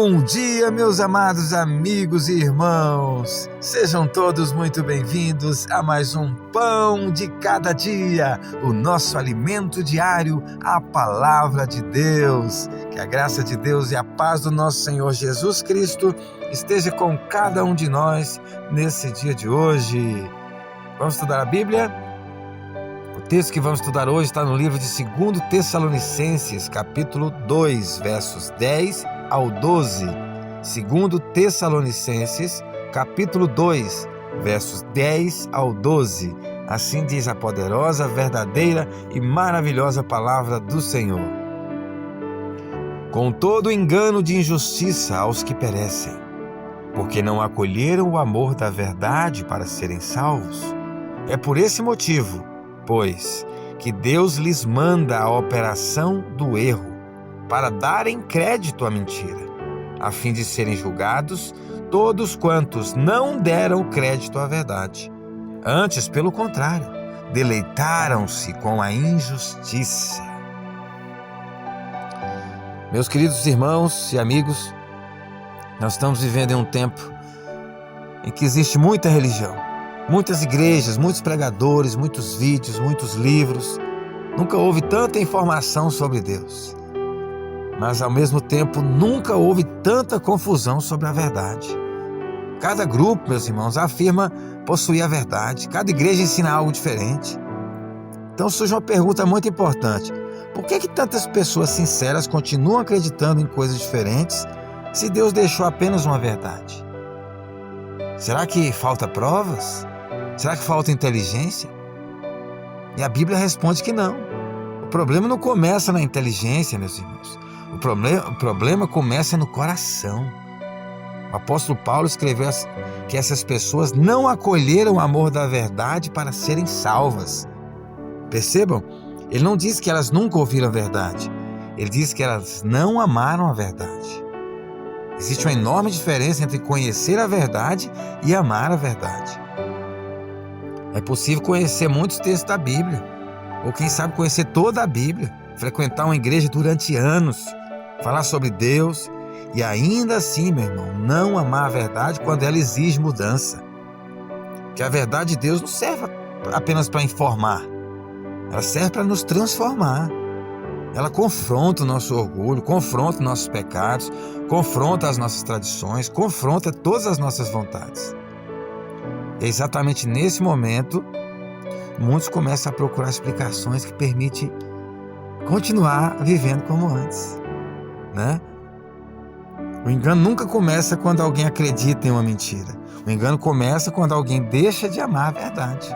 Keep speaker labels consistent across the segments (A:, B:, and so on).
A: Bom dia, meus amados amigos e irmãos. Sejam todos muito bem-vindos a mais um Pão de Cada Dia, o nosso alimento diário, a Palavra de Deus. Que a graça de Deus e a paz do nosso Senhor Jesus Cristo esteja com cada um de nós nesse dia de hoje. Vamos estudar a Bíblia? O texto que vamos estudar hoje está no livro de 2 Tessalonicenses, capítulo 2, versos 10 ao 12. 2 Tessalonicenses, capítulo 2, versos 10 ao 12. Assim diz a poderosa, verdadeira e maravilhosa palavra do Senhor. Com todo engano de injustiça aos que perecem, porque não acolheram o amor da verdade para serem salvos. É por esse motivo, pois, que Deus lhes manda a operação do erro, para darem crédito à mentira, a fim de serem julgados todos quantos não deram crédito à verdade. Antes, pelo contrário, deleitaram-se com a injustiça. Meus queridos irmãos e amigos, nós estamos vivendo em um tempo em que existe muita religião, muitas igrejas, muitos pregadores, muitos vídeos, muitos livros. Nunca houve tanta informação sobre Deus. Mas, ao mesmo tempo, nunca houve tanta confusão sobre a verdade. Cada grupo, meus irmãos, afirma possuir a verdade. Cada igreja ensina algo diferente. Então surge uma pergunta muito importante. Por que tantas pessoas sinceras continuam acreditando em coisas diferentes se Deus deixou apenas uma verdade? Será que falta provas? Será que falta inteligência? E a Bíblia responde que não. O problema não começa na inteligência, meus irmãos. O problema começa no coração. O apóstolo Paulo escreveu que essas pessoas não acolheram o amor da verdade para serem salvas. Percebam? Ele não diz que elas nunca ouviram a verdade. Ele diz que elas não amaram a verdade. Existe uma enorme diferença entre conhecer a verdade e amar a verdade. É possível conhecer muitos textos da Bíblia, ou quem sabe conhecer toda a Bíblia, frequentar uma igreja durante anos, falar sobre Deus e ainda assim, meu irmão, não amar a verdade quando ela exige mudança. Que a verdade de Deus não serve apenas para informar, ela serve para nos transformar. Ela confronta o nosso orgulho, confronta os nossos pecados, confronta as nossas tradições, confronta todas as nossas vontades. E é exatamente nesse momento, muitos começam a procurar explicações que permitem continuar vivendo como antes, né? O engano nunca começa quando alguém acredita em uma mentira. O engano começa quando alguém deixa de amar a verdade.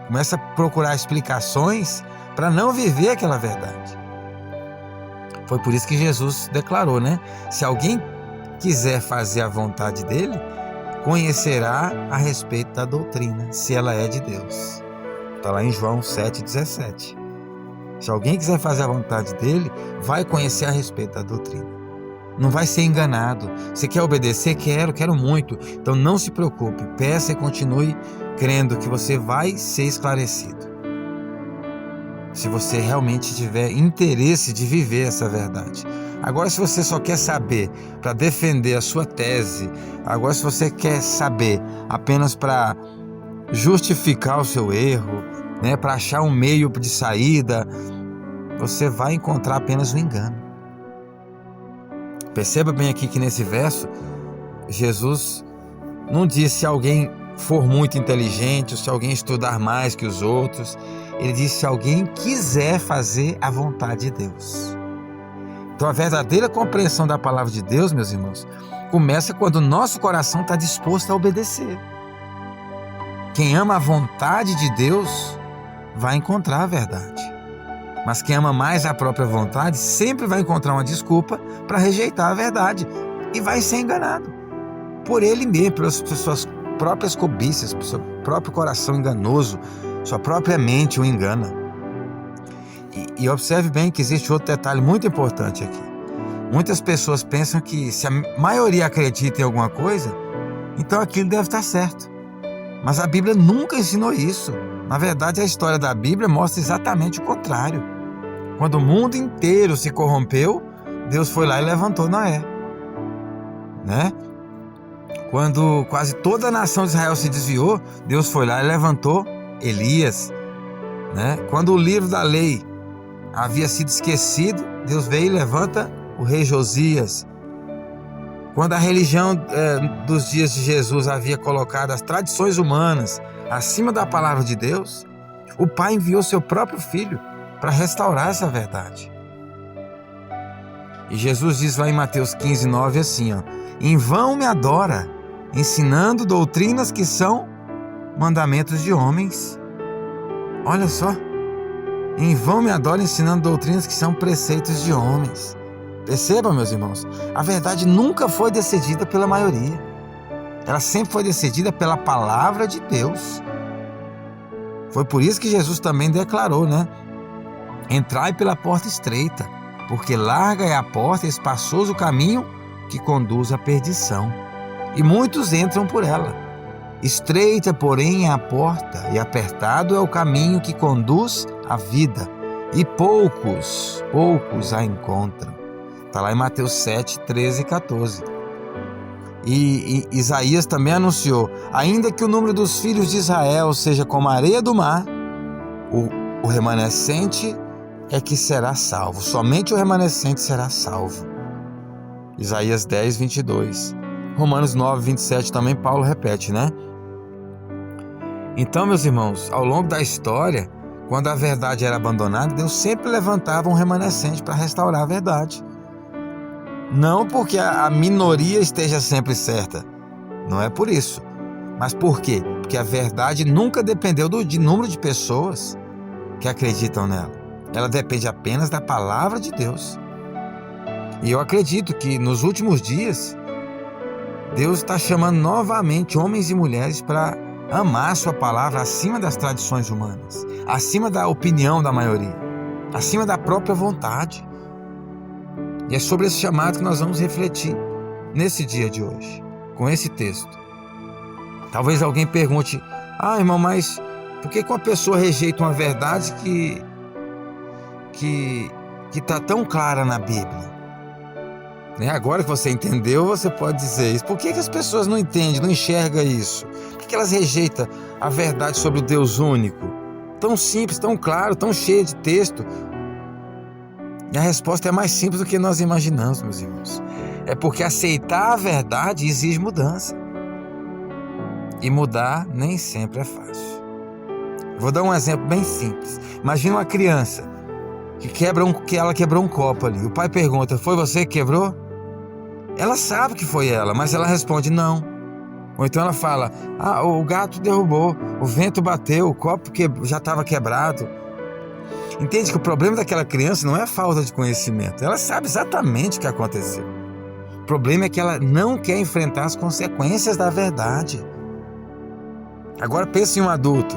A: Começa a procurar explicações para não viver aquela verdade. Foi por isso que Jesus declarou, né? Se alguém quiser fazer a vontade dele, conhecerá a respeito da doutrina, se ela é de Deus. Está lá em João 7,17. Se alguém quiser fazer a vontade dele, vai conhecer a respeito da doutrina. Não vai ser enganado. Você quer obedecer? Quero muito. Então não se preocupe, peça e continue crendo que você vai ser esclarecido. Se você realmente tiver interesse de viver essa verdade. Agora, se você só quer saber para defender a sua tese, agora se você quer saber apenas para justificar o seu erro, né, para achar um meio de saída, você vai encontrar apenas um engano. Perceba bem aqui que nesse verso, Jesus não diz se alguém for muito inteligente, ou se alguém estudar mais que os outros. Ele diz se alguém quiser fazer a vontade de Deus. Então a verdadeira compreensão da palavra de Deus, meus irmãos, começa quando o nosso coração está disposto a obedecer. Quem ama a vontade de Deus vai encontrar a verdade. Mas quem ama mais a própria vontade sempre vai encontrar uma desculpa para rejeitar a verdade e vai ser enganado por ele mesmo, pelas suas próprias cobiças, pelo seu próprio coração enganoso, sua própria mente o engana. E observe bem que existe outro detalhe muito importante aqui. Muitas pessoas pensam que se a maioria acredita em alguma coisa, então aquilo deve estar certo. Mas a Bíblia nunca ensinou isso. Na verdade, a história da Bíblia mostra exatamente o contrário. Quando o mundo inteiro se corrompeu, Deus foi lá e levantou Noé. né? Quando quase toda a nação de Israel se desviou, Deus foi lá e levantou Elias, né? Quando o livro da lei havia sido esquecido, Deus veio e levanta o rei Josias. Quando a religião dos dias de Jesus havia colocado as tradições humanas acima da palavra de Deus, o Pai enviou seu próprio Filho para restaurar essa verdade. E Jesus diz lá em Mateus 15:9 assim, ó: em vão me adora, ensinando doutrinas que são mandamentos de homens. Olha só, em vão me adora, ensinando doutrinas que são preceitos de homens. Percebam, meus irmãos, a verdade nunca foi decidida pela maioria. Ela sempre foi decidida pela palavra de Deus. Foi por isso que Jesus também declarou, né? Entrai pela porta estreita, porque larga é a porta e espaçoso o caminho que conduz à perdição, e muitos entram por ela. Estreita, porém, é a porta, e apertado é o caminho que conduz à vida, e poucos a encontram. Está lá em Mateus 7, 13 e 14. E Isaías também anunciou: ainda que o número dos filhos de Israel seja como a areia do mar, o remanescente é que será salvo. Somente o remanescente será salvo. Isaías 10, 22. Romanos 9, 27 também Paulo repete, né? Então, meus irmãos, ao longo da história, quando a verdade era abandonada, Deus sempre levantava um remanescente para restaurar a verdade. Não porque a minoria esteja sempre certa, não é por isso. Mas por quê? Porque a verdade nunca dependeu de número de pessoas que acreditam nela. Ela depende apenas da palavra de Deus. E eu acredito que nos últimos dias, Deus está chamando novamente homens e mulheres para amar sua palavra acima das tradições humanas, acima da opinião da maioria, acima da própria vontade. E é sobre esse chamado que nós vamos refletir nesse dia de hoje, com esse texto. Talvez alguém pergunte: irmão, mas por que uma pessoa rejeita uma verdade que está tão clara na Bíblia? Né? Agora que você entendeu, você pode dizer isso. Por que as pessoas não entendem, não enxergam isso? Por que elas rejeitam a verdade sobre o Deus único? Tão simples, tão claro, tão cheio de texto. E a resposta é mais simples do que nós imaginamos, meus irmãos. É porque aceitar a verdade exige mudança. E mudar nem sempre é fácil. Vou dar um exemplo bem simples. Imagina uma criança que ela quebrou um copo ali. O pai pergunta: foi você que quebrou? Ela sabe que foi ela, mas ela responde: não. Ou então ela fala: o gato derrubou, o vento bateu, o copo já estava quebrado. Entende que o problema daquela criança não é a falta de conhecimento. Ela sabe exatamente o que aconteceu. O problema é que ela não quer enfrentar as consequências da verdade. Agora pense em um adulto.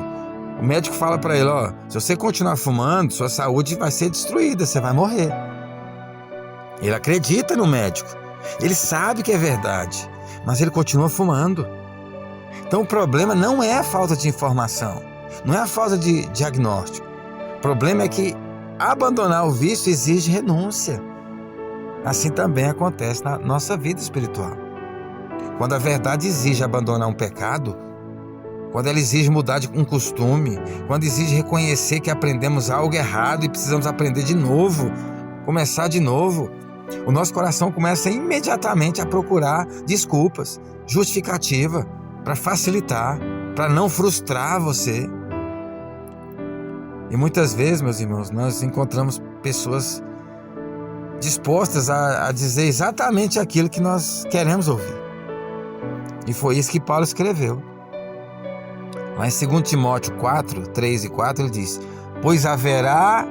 A: O médico fala para ele: se você continuar fumando, sua saúde vai ser destruída, você vai morrer. Ele acredita no médico. Ele sabe que é verdade, mas ele continua fumando. Então o problema não é a falta de informação, não é a falta de diagnóstico. O problema é que abandonar o vício exige renúncia. Assim também acontece na nossa vida espiritual. Quando a verdade exige abandonar um pecado, quando ela exige mudar de um costume, quando exige reconhecer que aprendemos algo errado e precisamos aprender de novo, começar de novo, o nosso coração começa imediatamente a procurar desculpas, justificativa, para facilitar, para não frustrar você. E muitas vezes, meus irmãos, nós encontramos pessoas dispostas a dizer exatamente aquilo que nós queremos ouvir. E foi isso que Paulo escreveu. Lá em 2 Timóteo 4, 3 e 4, ele diz: pois haverá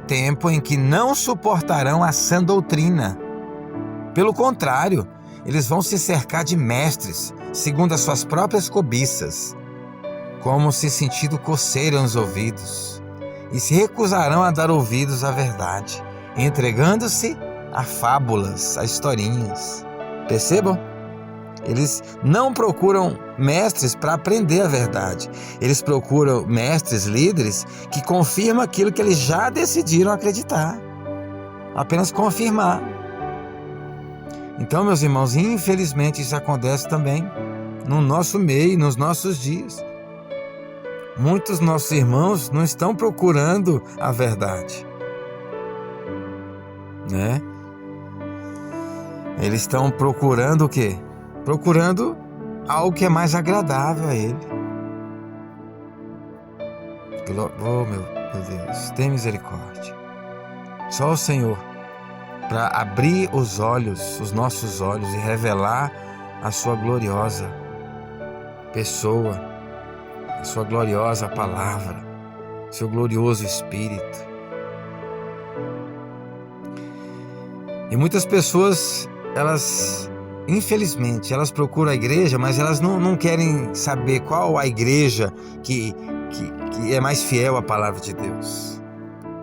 A: tempo em que não suportarão a sã doutrina. Pelo contrário, eles vão se cercar de mestres, segundo as suas próprias cobiças, como se sentindo coceira nos ouvidos, e se recusarão a dar ouvidos à verdade, entregando-se a fábulas, a historinhas. Percebam? Eles não procuram mestres para aprender a verdade. Eles procuram mestres, líderes, que confirmam aquilo que eles já decidiram acreditar. Apenas confirmar. Então, meus irmãos, infelizmente isso acontece também no nosso meio, nos nossos dias. Muitos nossos irmãos não estão procurando a verdade, né? Eles estão procurando o quê? Procurando algo que é mais agradável a ele. Oh, meu Deus, tem misericórdia. Só o Senhor para abrir os olhos, os nossos olhos, e revelar a sua gloriosa pessoa, a sua gloriosa palavra, seu glorioso Espírito. E muitas pessoas, infelizmente, elas procuram a igreja, mas elas não querem saber qual a igreja que é mais fiel à palavra de Deus,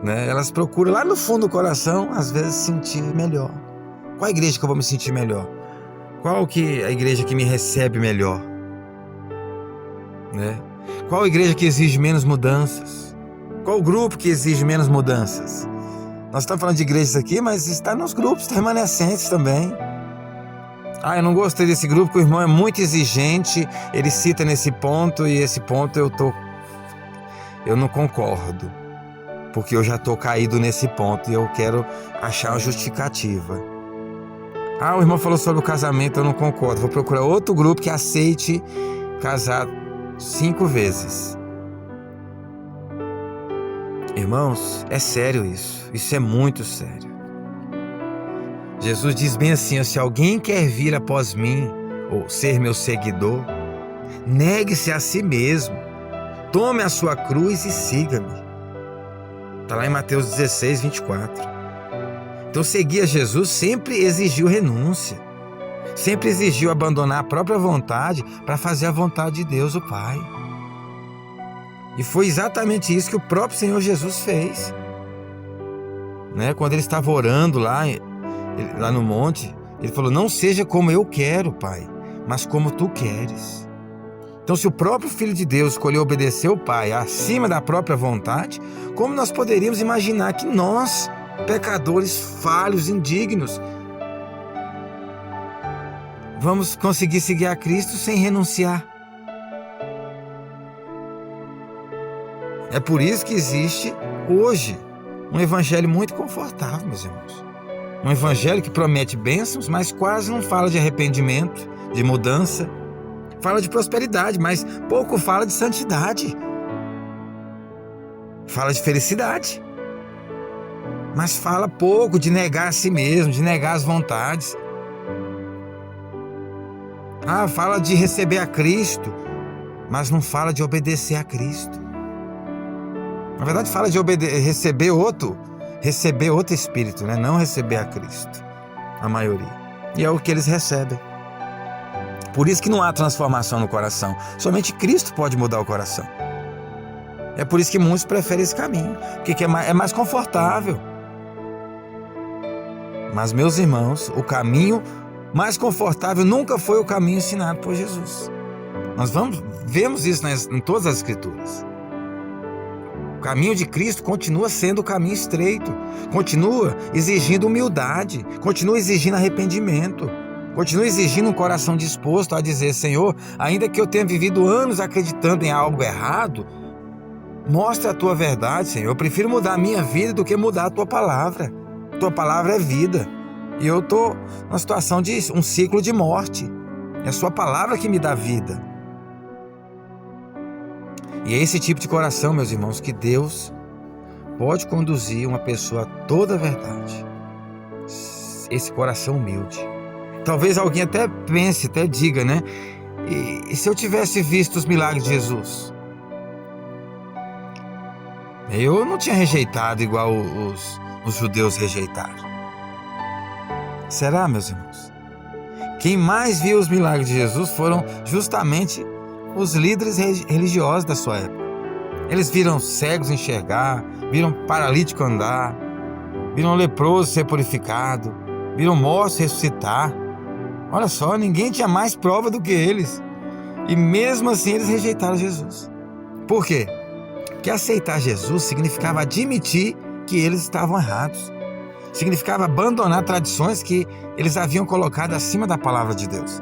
A: né? Elas procuram lá no fundo do coração, às vezes, sentir melhor. Qual a igreja que eu vou me sentir melhor? Qual que é a igreja que me recebe melhor, né? Qual a igreja que exige menos mudanças? Qual o grupo que exige menos mudanças? Nós estamos falando de igrejas aqui, mas está nos grupos remanescentes também. Eu não gostei desse grupo, porque o irmão é muito exigente, ele cita nesse ponto, e esse ponto eu não concordo, porque eu já estou caído nesse ponto e eu quero achar uma justificativa. O irmão falou sobre o casamento, eu não concordo, vou procurar outro grupo que aceite casar 5 vezes. Irmãos, é sério isso é muito sério. Jesus diz bem assim: se alguém quer vir após mim, ou ser meu seguidor, negue-se a si mesmo, tome a sua cruz e siga-me. Está lá em Mateus 16, 24. Então seguir a Jesus sempre exigiu renúncia, sempre exigiu abandonar a própria vontade para fazer a vontade de Deus, o Pai. E foi exatamente isso que o próprio Senhor Jesus fez, né? Quando ele estava orando lá no monte, ele falou: não seja como eu quero, Pai, mas como tu queres. Então, se o próprio Filho de Deus escolheu obedecer o Pai acima da própria vontade, como nós poderíamos imaginar que nós, pecadores falhos, indignos, vamos conseguir seguir a Cristo sem renunciar? É por isso que existe hoje um evangelho muito confortável, meus irmãos. Um evangelho que promete bênçãos, mas quase não fala de arrependimento, de mudança. Fala de prosperidade, mas pouco fala de santidade. Fala de felicidade, mas fala pouco de negar a si mesmo, de negar as vontades. Fala de receber a Cristo, mas não fala de obedecer a Cristo. Na verdade, fala de receber outro Espírito, né? Não receber a Cristo, a maioria. E é o que eles recebem. Por isso que não há transformação no coração. Somente Cristo pode mudar o coração. É por isso que muitos preferem esse caminho, porque é mais confortável. Mas, meus irmãos, o caminho mais confortável nunca foi o caminho ensinado por Jesus. Nós vemos isso em todas as Escrituras. O caminho de Cristo continua sendo o caminho estreito, continua exigindo humildade, continua exigindo arrependimento, continua exigindo um coração disposto a dizer: Senhor, ainda que eu tenha vivido anos acreditando em algo errado, mostra a tua verdade, Senhor. Eu prefiro mudar a minha vida do que mudar a tua palavra. Tua palavra é vida, e eu estou numa situação de um ciclo de morte. É a sua palavra que me dá vida. E é esse tipo de coração, meus irmãos, que Deus pode conduzir uma pessoa a toda a verdade. Esse coração humilde. Talvez alguém até pense, até diga, né? E se eu tivesse visto os milagres de Jesus? Eu não tinha rejeitado igual os judeus rejeitaram. Será, meus irmãos? Quem mais viu os milagres de Jesus foram justamente os líderes religiosos da sua época. Eles viram cegos enxergar, viram paralítico andar, viram leproso ser purificado, viram mortos ressuscitar. Olha só, ninguém tinha mais prova do que eles. E mesmo assim eles rejeitaram Jesus. Por quê? Porque aceitar Jesus significava admitir que eles estavam errados. Significava abandonar tradições que eles haviam colocado acima da palavra de Deus.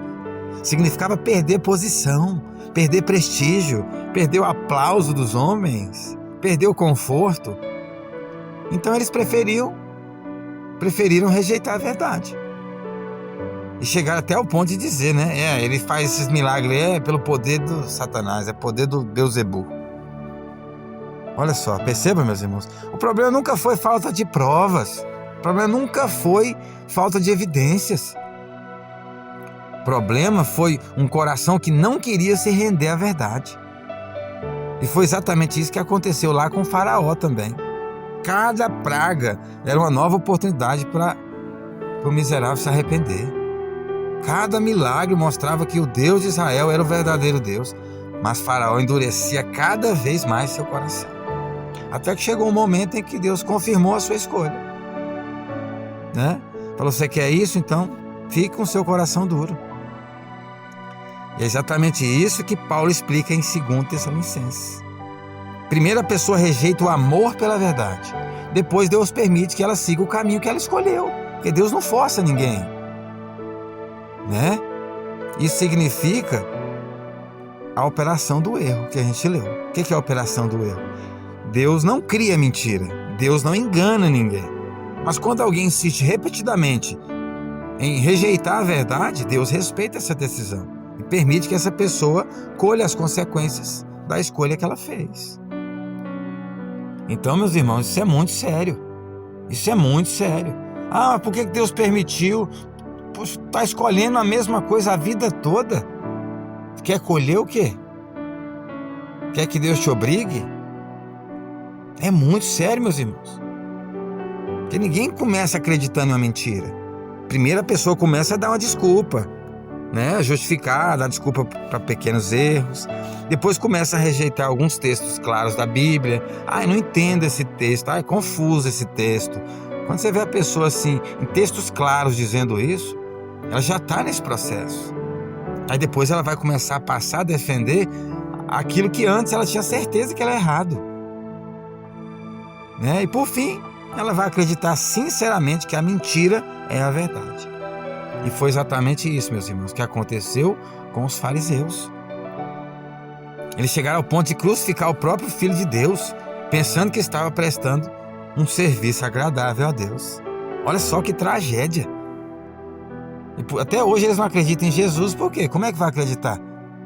A: Significava perder posição, perder prestígio, perder o aplauso dos homens, perder o conforto. Então eles preferiram rejeitar a verdade. E chegaram até o ponto de dizer, né? Ele faz esses milagres pelo poder do Satanás, é poder do Beuzebu. Olha só, perceba, meus irmãos, o problema nunca foi falta de provas, o problema nunca foi falta de evidências. O problema foi um coração que não queria se render à verdade. E foi exatamente isso que aconteceu lá com o Faraó também. Cada praga era uma nova oportunidade para o miserável se arrepender. Cada milagre mostrava que o Deus de Israel era o verdadeiro Deus, mas Faraó endurecia cada vez mais seu coração. Até que chegou um momento em que Deus confirmou a sua escolha, né? Falou: você quer isso? Então fique com seu coração duro. E é exatamente isso que Paulo explica em 2 Tessalonicenses. Primeiro, a pessoa rejeita o amor pela verdade. Depois, Deus permite que ela siga o caminho que ela escolheu, porque Deus não força ninguém, né? Isso significa a operação do erro que a gente leu. O que é a operação do erro? Deus não cria mentira, Deus não engana ninguém. Mas quando alguém insiste repetidamente em rejeitar a verdade, Deus respeita essa decisão e permite que essa pessoa colha as consequências da escolha que ela fez. Então, meus irmãos, isso é muito sério. Isso é muito sério. Mas por que Deus permitiu? Está escolhendo a mesma coisa a vida toda. Quer colher o quê? Quer que Deus te obrigue? É muito sério, meus irmãos. Porque ninguém começa acreditando em uma mentira. Primeiro a pessoa começa a dar uma desculpa, né? Justificar, dar desculpa para pequenos erros. Depois começa a rejeitar alguns textos claros da Bíblia. Eu não entendo esse texto. É confuso esse texto. Quando você vê a pessoa assim, em textos claros dizendo isso, ela já está nesse processo. Aí depois ela vai começar a passar a defender aquilo que antes ela tinha certeza que era errado, né? E por fim, ela vai acreditar sinceramente que a mentira é a verdade. E foi exatamente isso, meus irmãos, que aconteceu com os fariseus. Eles chegaram ao ponto de crucificar o próprio Filho de Deus, pensando que estava prestando um serviço agradável a Deus. Olha só que tragédia. E até hoje eles não acreditam em Jesus. Por quê? Como é que vai acreditar?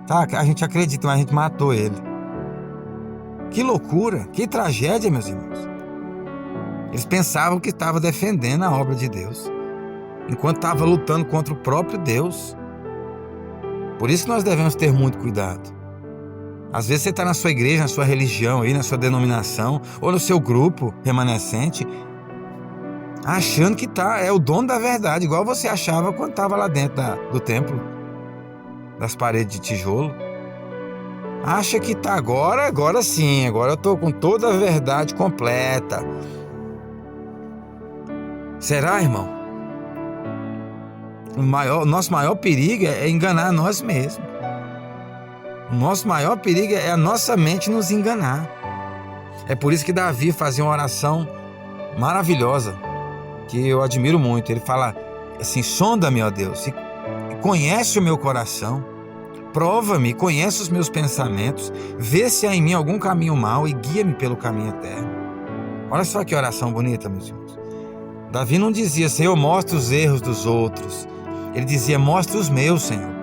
A: A gente acredita, mas a gente matou ele. Que loucura, que tragédia, meus irmãos. Eles pensavam que estavam defendendo a obra de Deus, enquanto estavam lutando contra o próprio Deus. Por isso que nós devemos ter muito cuidado. Às vezes você está na sua igreja, na sua religião, aí, na sua denominação, ou no seu grupo remanescente, achando que é o dono da verdade, igual você achava quando estava lá dentro do templo, das paredes de tijolo. Acha que está agora sim, agora eu estou com toda a verdade completa. Será, irmão? O nosso maior perigo é enganar nós mesmos. O nosso maior perigo é a nossa mente nos enganar. É por isso que Davi fazia uma oração maravilhosa, que eu admiro muito. Ele fala assim: sonda-me, ó Deus, e conhece o meu coração, prova-me, conhece os meus pensamentos, vê se há em mim algum caminho mau e guia-me pelo caminho eterno. Olha só que oração bonita, meus irmãos. Davi não dizia: Senhor, mostra os erros dos outros. Ele dizia: mostra os meus, Senhor.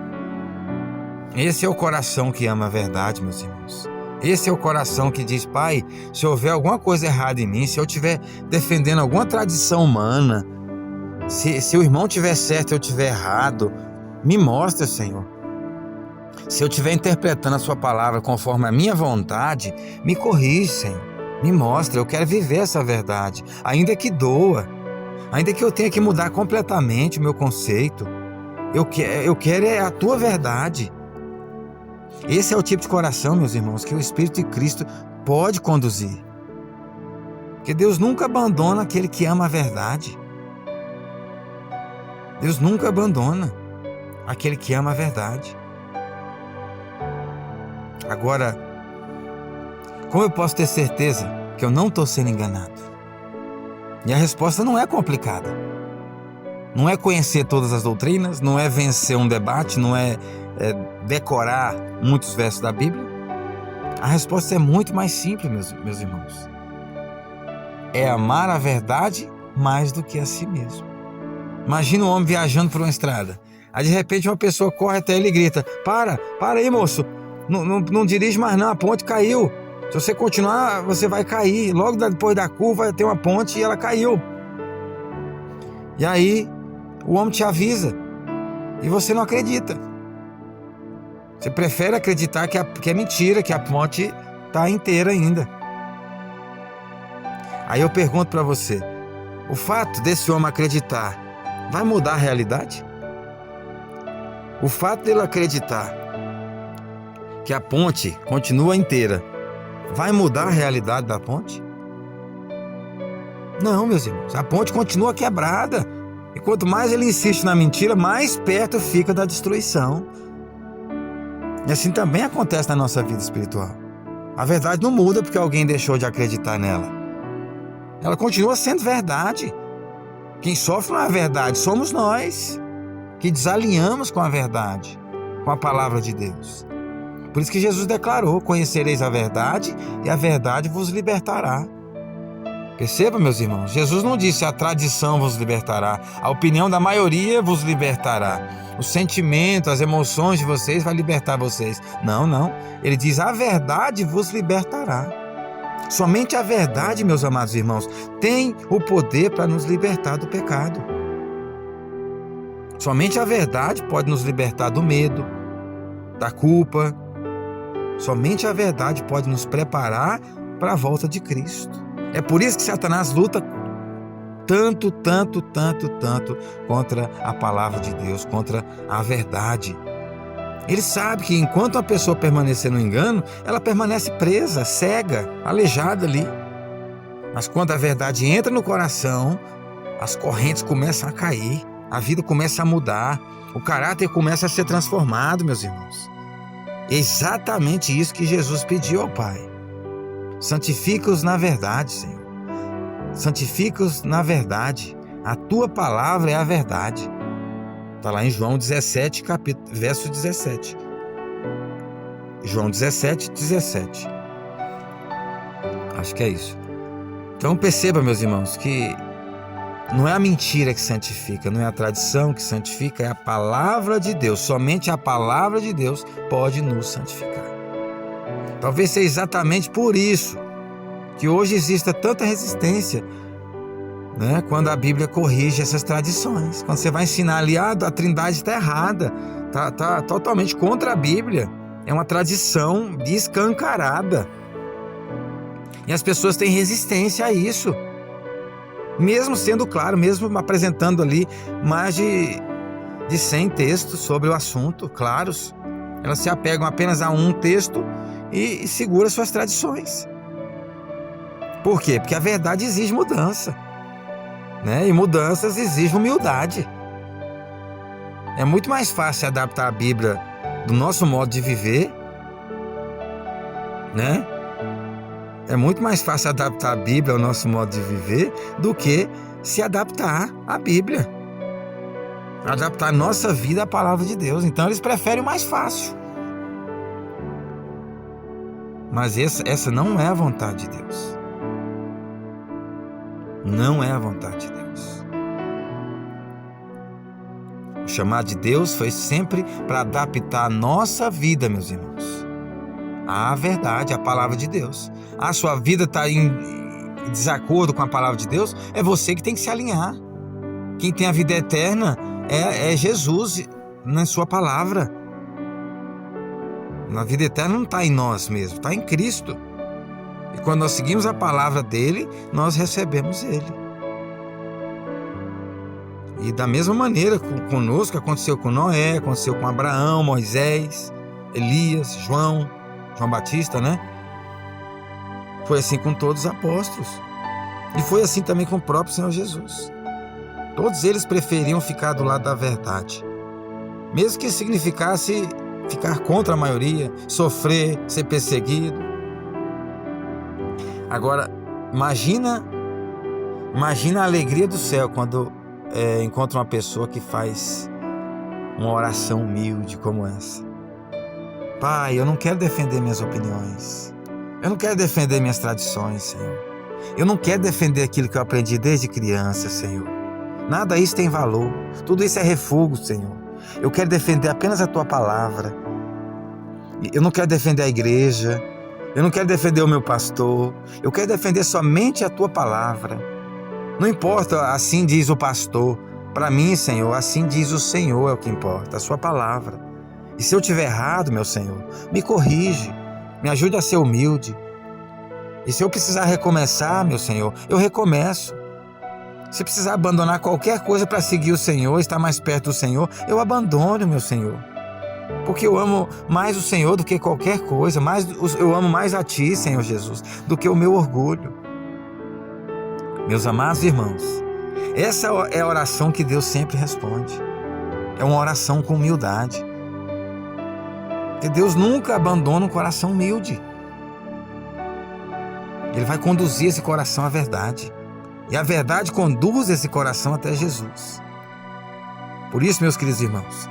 A: Esse é o coração que ama a verdade, meus irmãos. Esse é o coração que diz: Pai, se houver alguma coisa errada em mim, se eu estiver defendendo alguma tradição humana, se o irmão estiver certo e eu estiver errado, me mostra, Senhor. Se eu estiver interpretando a sua palavra conforme a minha vontade, me corrige, Senhor. Me mostra, eu quero viver essa verdade, ainda que doa, ainda que eu tenha que mudar completamente o meu conceito. Eu quero a tua verdade. Esse é o tipo de coração, meus irmãos, que o Espírito de Cristo pode conduzir. Porque Deus nunca abandona aquele que ama a verdade. Deus nunca abandona aquele que ama a verdade. Agora, como eu posso ter certeza que eu não estou sendo enganado? E a resposta não é complicada. Não é conhecer todas as doutrinas, não é vencer um debate, não é decorar muitos versos da Bíblia. A resposta é muito mais simples, meus irmãos. É amar a verdade mais do que a si mesmo. Imagina um homem viajando por uma estrada. Aí de repente uma pessoa corre até ele e grita: para aí, moço, não dirige mais não, a ponte caiu. Se você continuar, você vai cair. Logo depois da curva tem uma ponte e ela caiu. E aí o homem te avisa e você não acredita. Você prefere acreditar que é mentira, que a ponte está inteira ainda. Aí eu pergunto para você: o fato desse homem acreditar vai mudar a realidade? O fato dele acreditar que a ponte continua inteira vai mudar a realidade da ponte? Não, meus irmãos, a ponte continua quebrada. E quanto mais ele insiste na mentira, mais perto fica da destruição. E assim também acontece na nossa vida espiritual. A verdade não muda porque alguém deixou de acreditar nela. Ela continua sendo verdade. Quem sofre não é a verdade, somos nós, que desalinhamos com a verdade, com a palavra de Deus. Por isso que Jesus declarou: conhecereis a verdade e a verdade vos libertará. Perceba, meus irmãos, Jesus não disse: a tradição vos libertará, a opinião da maioria vos libertará, o sentimento, as emoções de vocês vai libertar vocês. Não. Ele diz: a verdade vos libertará. Somente a verdade, meus amados irmãos, tem o poder para nos libertar do pecado. Somente a verdade pode nos libertar do medo, da culpa. Somente a verdade pode nos preparar para a volta de Cristo. É por isso que Satanás luta tanto contra a palavra de Deus, contra a verdade. Ele sabe que enquanto a pessoa permanecer no engano, ela permanece presa, cega, aleijada ali. Mas quando a verdade entra no coração, as correntes começam a cair, a vida começa a mudar, o caráter começa a ser transformado, meus irmãos. É exatamente isso que Jesus pediu ao Pai. Santifica-os na verdade, Senhor. Santifica-os na verdade. A tua palavra é a verdade. Está lá em João 17, verso 17. João 17, 17. Acho que é isso. Então perceba, meus irmãos, que não é a mentira que santifica, não é a tradição que santifica, é a palavra de Deus. Somente a palavra de Deus pode nos santificar. Talvez seja exatamente por isso que hoje exista tanta resistência, né? Quando a Bíblia corrige essas tradições. Quando você vai ensinar ali, a Trindade está errada, está totalmente contra a Bíblia. É uma tradição escancarada. E as pessoas têm resistência a isso. Mesmo sendo claro, mesmo apresentando ali mais de 100 textos sobre o assunto, claros. Elas se apegam apenas a um texto e seguram suas tradições. Por quê? Porque a verdade exige mudança, né? E mudanças exigem humildade. É muito mais fácil adaptar a Bíblia do nosso modo de viver, né? É muito mais fácil adaptar a Bíblia ao nosso modo de viver do que se adaptar à Bíblia. Adaptar a nossa vida à palavra de Deus. Então eles preferem o mais fácil. Mas essa não é a vontade de Deus. Não é a vontade de Deus. O chamado de Deus foi sempre para adaptar a nossa vida, meus irmãos, à verdade, à palavra de Deus. A sua vida está em desacordo com a palavra de Deus, é você que tem que se alinhar. Quem tem a vida eterna é Jesus na sua palavra. A vida eterna não está em nós mesmos, está em Cristo. E quando nós seguimos a palavra dele, nós recebemos ele. E da mesma maneira conosco, aconteceu com Noé, aconteceu com Abraão, Moisés, Elias, João Batista, né? Foi assim com todos os apóstolos. E foi assim também com o próprio Senhor Jesus. Todos eles preferiam ficar do lado da verdade, mesmo que significasse ficar contra a maioria, sofrer, ser perseguido. Agora, imagina Imagina a alegria do céu quando encontra uma pessoa que faz uma oração humilde como essa. Pai, eu não quero defender minhas opiniões. Eu não quero defender minhas tradições, Senhor. Eu não quero defender aquilo que eu aprendi desde criança, Senhor. Nada disso tem valor. Tudo isso é refúgio, Senhor. Eu quero defender apenas a Tua palavra. Eu não quero defender a igreja. Eu não quero defender o meu pastor. Eu quero defender somente a Tua palavra. Não importa, assim diz o pastor. Para mim, Senhor, assim diz o Senhor, é o que importa, a Sua palavra. E se eu estiver errado, meu Senhor, me corrige. Me ajude a ser humilde. E se eu precisar recomeçar, meu Senhor, eu recomeço. Se precisar abandonar qualquer coisa para seguir o Senhor, estar mais perto do Senhor, eu abandono, meu Senhor. Porque eu amo mais o Senhor do que qualquer coisa. Eu amo mais a Ti, Senhor Jesus, do que o meu orgulho. Meus amados irmãos, essa é a oração que Deus sempre responde. É uma oração com humildade. Porque Deus nunca abandona um coração humilde. Ele vai conduzir esse coração à verdade. E a verdade conduz esse coração até Jesus. Por isso, meus queridos irmãos,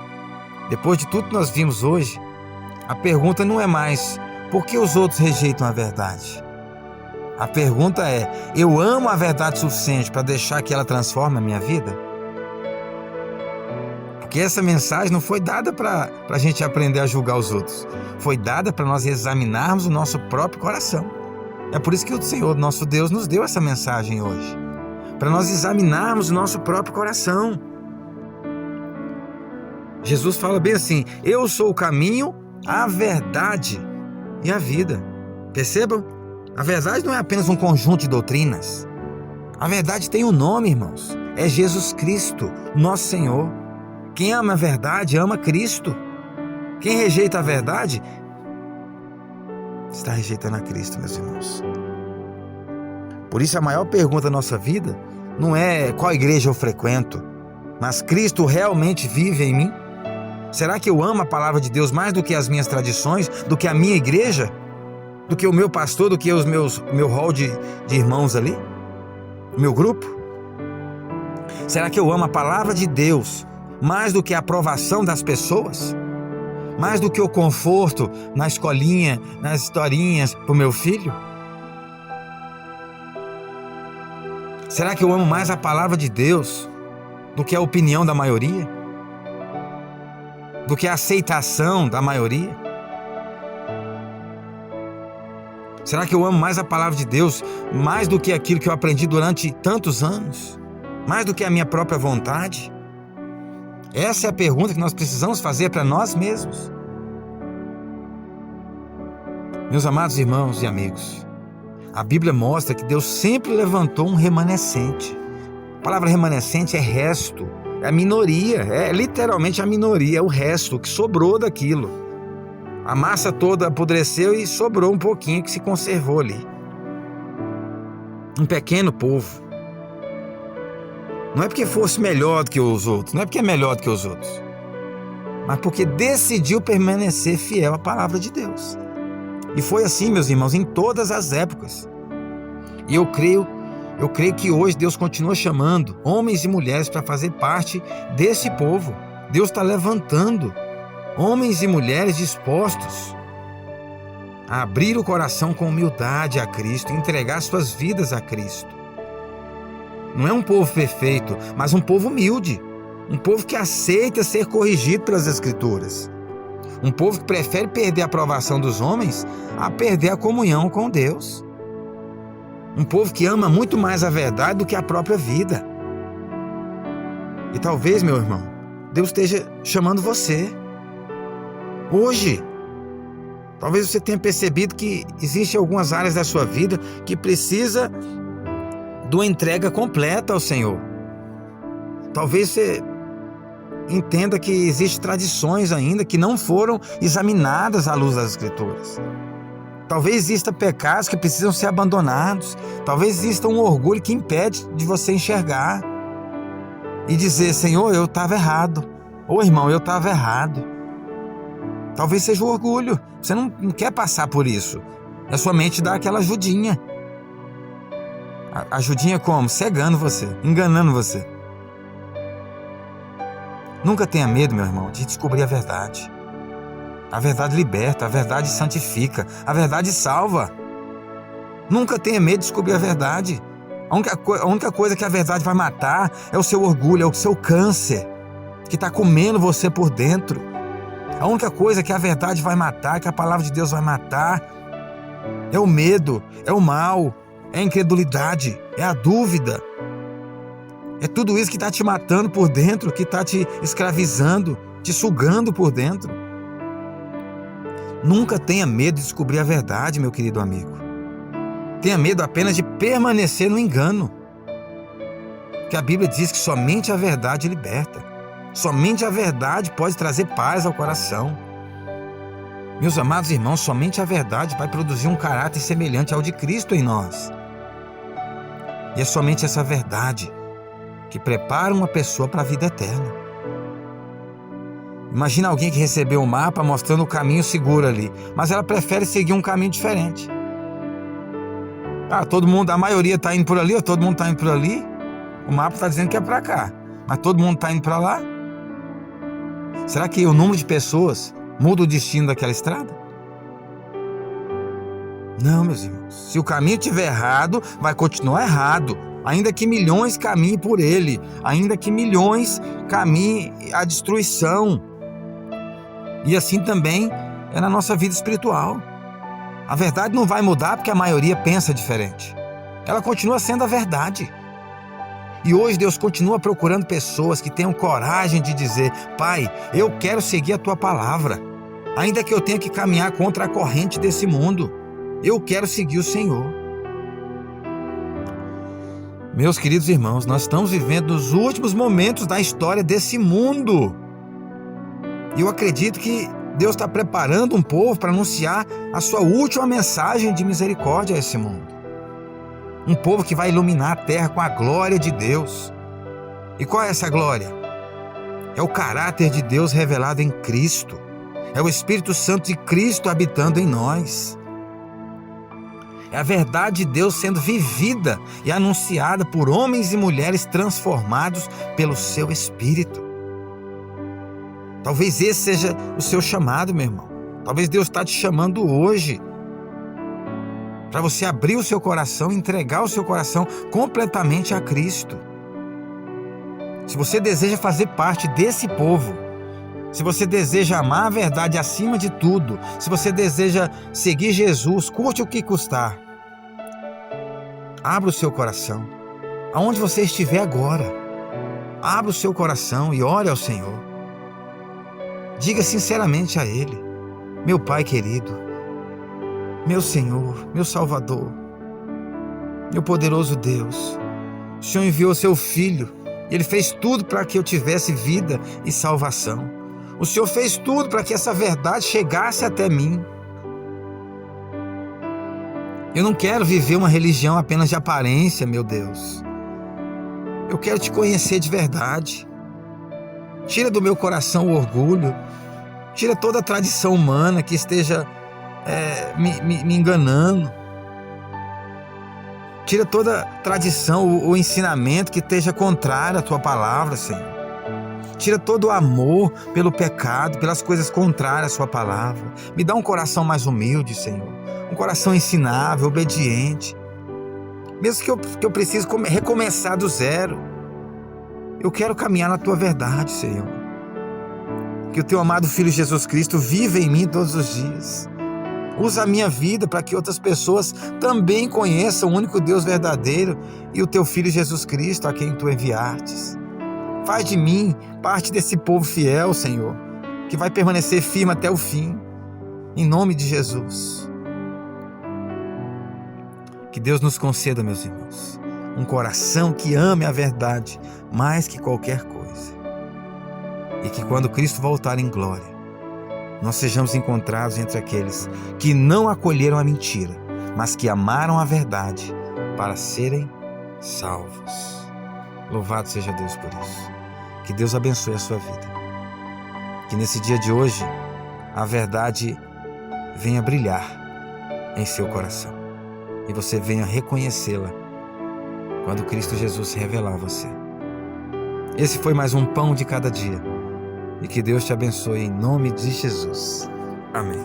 A: depois de tudo que nós vimos hoje, a pergunta não é mais por que os outros rejeitam a verdade. A pergunta é: eu amo a verdade suficiente para deixar que ela transforme a minha vida? Porque essa mensagem não foi dada para a gente aprender a julgar os outros. Foi dada para nós examinarmos o nosso próprio coração. É por isso que o Senhor, nosso Deus, nos deu essa mensagem hoje. Para nós examinarmos o nosso próprio coração. Jesus fala bem assim: eu sou o caminho, a verdade e a vida. Percebam? A verdade não é apenas um conjunto de doutrinas. A verdade tem um nome, irmãos. É Jesus Cristo, nosso Senhor. Quem ama a verdade, ama Cristo. Quem rejeita a verdade, está rejeitando a Cristo, meus irmãos. Por isso a maior pergunta da nossa vida não é qual igreja eu frequento, mas Cristo realmente vive em mim? Será que eu amo a palavra de Deus mais do que as minhas tradições, do que a minha igreja, do que o meu pastor, do que o meu hall de irmãos ali, o meu grupo? Será que eu amo a palavra de Deus mais do que a aprovação das pessoas? Mais do que o conforto na escolinha, nas historinhas para o meu filho? Será que eu amo mais a palavra de Deus do que a opinião da maioria? Do que a aceitação da maioria? Será que eu amo mais a palavra de Deus mais do que aquilo que eu aprendi durante tantos anos? Mais do que a minha própria vontade? Essa é a pergunta que nós precisamos fazer para nós mesmos. Meus amados irmãos e amigos, a Bíblia mostra que Deus sempre levantou um remanescente. A palavra remanescente é resto, é a minoria, é literalmente a minoria, é o resto que sobrou daquilo. A massa toda apodreceu e sobrou um pouquinho que se conservou ali. Um pequeno povo. Não é porque fosse melhor do que os outros, não é porque é melhor do que os outros, mas porque decidiu permanecer fiel à palavra de Deus. E foi assim, meus irmãos, em todas as épocas. E eu creio que hoje Deus continua chamando homens e mulheres para fazer parte desse povo. Deus está levantando homens e mulheres dispostos a abrir o coração com humildade a Cristo, entregar suas vidas a Cristo. Não é um povo perfeito, mas um povo humilde, um povo que aceita ser corrigido pelas Escrituras, um povo que prefere perder a aprovação dos homens a perder a comunhão com Deus, um povo que ama muito mais a verdade do que a própria vida. E talvez, meu irmão, Deus esteja chamando você hoje. Talvez você tenha percebido que existem algumas áreas da sua vida que precisa de uma entrega completa ao Senhor. Talvez você entenda que existem tradições ainda que não foram examinadas à luz das Escrituras. Talvez existam pecados que precisam ser abandonados. Talvez exista um orgulho que impede de você enxergar e dizer: Senhor, eu estava errado. Ou irmão, eu estava errado. Talvez seja o orgulho. Você não quer passar por isso. A sua mente dá aquela ajudinha. Ajudinha como? Cegando você, enganando você. Nunca tenha medo, meu irmão, de descobrir a verdade. A verdade liberta, a verdade santifica, a verdade salva. Nunca tenha medo de descobrir a verdade. A única coisa que a verdade vai matar é o seu orgulho, é o seu câncer, que está comendo você por dentro. A única coisa que a verdade vai matar, que a palavra de Deus vai matar, é o medo, é o mal, é a incredulidade, é a dúvida. É tudo isso que está te matando por dentro, que está te escravizando, te sugando por dentro. Nunca tenha medo de descobrir a verdade, meu querido amigo. Tenha medo apenas de permanecer no engano. Porque a Bíblia diz que somente a verdade liberta. Somente a verdade pode trazer paz ao coração. Meus amados irmãos, somente a verdade vai produzir um caráter semelhante ao de Cristo em nós. E é somente essa verdade que prepara uma pessoa para a vida eterna. Imagina alguém que recebeu um mapa mostrando o caminho seguro ali, mas ela prefere seguir um caminho diferente. A maioria está indo por ali, ou todo mundo está indo por ali. O mapa está dizendo que é para cá, mas todo mundo está indo para lá. Será que o número de pessoas muda o destino daquela estrada? Não, meus irmãos. Se o caminho estiver errado, vai continuar errado. Ainda que milhões caminhem por ele, ainda que milhões caminhem à destruição. E assim também é na nossa vida espiritual. A verdade não vai mudar porque a maioria pensa diferente. Ela continua sendo a verdade. E hoje Deus continua procurando pessoas que tenham coragem de dizer: Pai, eu quero seguir a Tua palavra. Ainda que eu tenha que caminhar contra a corrente desse mundo, eu quero seguir o Senhor. Meus queridos irmãos, nós estamos vivendo os últimos momentos da história desse mundo. E eu acredito que Deus está preparando um povo para anunciar a sua última mensagem de misericórdia a esse mundo. Um povo que vai iluminar a terra com a glória de Deus. E qual é essa glória? É o caráter de Deus revelado em Cristo. É o Espírito Santo de Cristo habitando em nós. É a verdade de Deus sendo vivida e anunciada por homens e mulheres transformados pelo seu Espírito. Talvez esse seja o seu chamado, meu irmão. Talvez Deus está te chamando hoje para você abrir o seu coração, entregar o seu coração completamente a Cristo. Se você deseja fazer parte desse povo, se você deseja amar a verdade acima de tudo, se você deseja seguir Jesus, custe o que custar, abra o seu coração, aonde você estiver agora, abra o seu coração e ore ao Senhor. Diga sinceramente a Ele: meu Pai querido, meu Senhor, meu Salvador, meu poderoso Deus, o Senhor enviou seu Filho e Ele fez tudo para que eu tivesse vida e salvação. O Senhor fez tudo para que essa verdade chegasse até mim. Eu não quero viver uma religião apenas de aparência, meu Deus. Eu quero te conhecer de verdade. Tira do meu coração o orgulho. Tira toda a tradição humana que esteja me enganando. Tira toda a tradição, o ensinamento que esteja contrário à Tua palavra, Senhor. Tira todo o amor pelo pecado, pelas coisas contrárias à Sua palavra. Me dá um coração mais humilde, Senhor. Um coração ensinável, obediente. Mesmo que eu precise recomeçar do zero. Eu quero caminhar na Tua verdade, Senhor. Que o Teu amado Filho Jesus Cristo viva em mim todos os dias. Usa a minha vida para que outras pessoas também conheçam o único Deus verdadeiro e o Teu Filho Jesus Cristo, a quem Tu enviastes. Faz de mim parte desse povo fiel, Senhor, que vai permanecer firme até o fim. Em nome de Jesus. Que Deus nos conceda, meus irmãos, um coração que ame a verdade mais que qualquer coisa. E que quando Cristo voltar em glória, nós sejamos encontrados entre aqueles que não acolheram a mentira, mas que amaram a verdade para serem salvos. Louvado seja Deus por isso. Que Deus abençoe a sua vida. Que nesse dia de hoje a verdade venha brilhar em seu coração e você venha reconhecê-la quando Cristo Jesus se revelar a você. Esse foi mais um Pão de Cada Dia. E que Deus te abençoe em nome de Jesus. Amém.